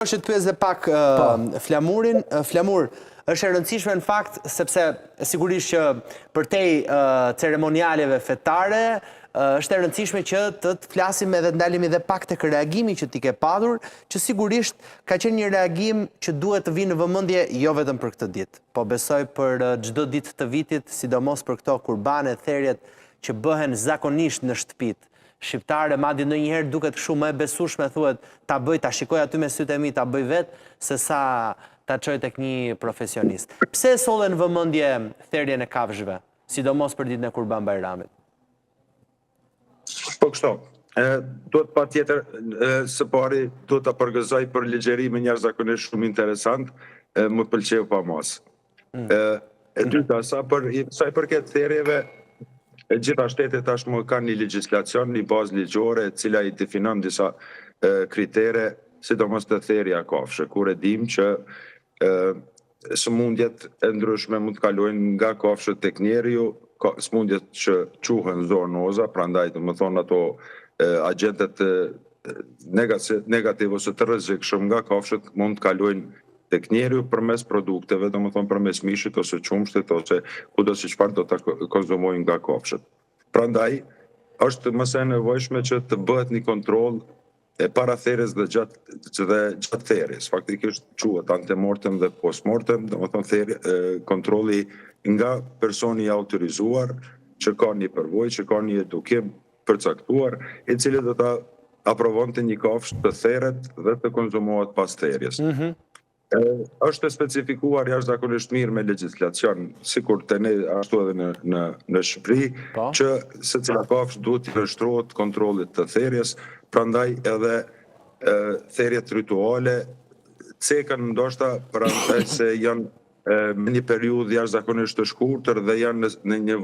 është të pyes dhe pak Flamurin. Flamur, është e rëndësishme në fakt, sepse sigurisht që përtej ceremonialeve fetare, është e rëndësishme që të flasim edhe të ndalemi dhe pak tek reagimi që ti ke padur, që sigurisht ka qenë një reagim që duhet të vinë në vëmendje jo vetëm për këtë ditë, po besoj për çdo ditë të vitit, sidomos për këto kurbane, therjet që bëhen zakonisht në shtëpitë shqiptare, madje ndonjëherë duket shumë e besueshme, thuhet ta bëj, ta shikoj aty me sytë e mi, ta bëj vetë, se sa ta çoj tek një profesionist. Pse e solle në vëmendje therjen e kafshëve, sidomos për ditën e Kurban Bayramit? Po kështu. Duhet patjetër së pari duhet ta përgëzoj për ligjërimin jashtëzakonisht shumë interesant, më pëlqeu pa mas. E dyta, sa i përket therjeve, gjitha shtetet tashmë kanë një legjislacion, një bazë ligjore, e cila i definon disa kritere, sidomos të therja kafshë, kur e dim që sëmundjet e ndryshme mund të kalojnë nga kafshët tek njeriu, sëmundjet që quhen zoonoza, prandaj do të thonë ato agjentet negativ ose të rrezikshëm nga kafshët mund të kalojnë tek njeriu përmes produkteve, domethënë përmes mishit ose qumshtit ose kudo se çfarë do ta konsumojnë nga kafshët. Prandaj është më së nevojshme që të bëhet një kontroll para therjes dhe gjatë therjes. Faktikisht quhet antemortem dhe postmortem, domethënë kontrolli nga personi i autorizuar që ka një përvojë, që ka një edukim përcaktuar, i cili do ta aprovonte një kafshë të therret dhe të konsumohet pas therjes. Është specifikuar jashtëzakonisht mirë me legjislacion, sikur te ne ashtu edhe në Shqipëri, që secila kafshë duhet të vështrohet kontrollit të therjes, prandaj edhe therjet rituale cekën ndoshta prandaj se janë në një periudhë jashtëzakonisht të shkurtër dhe janë në një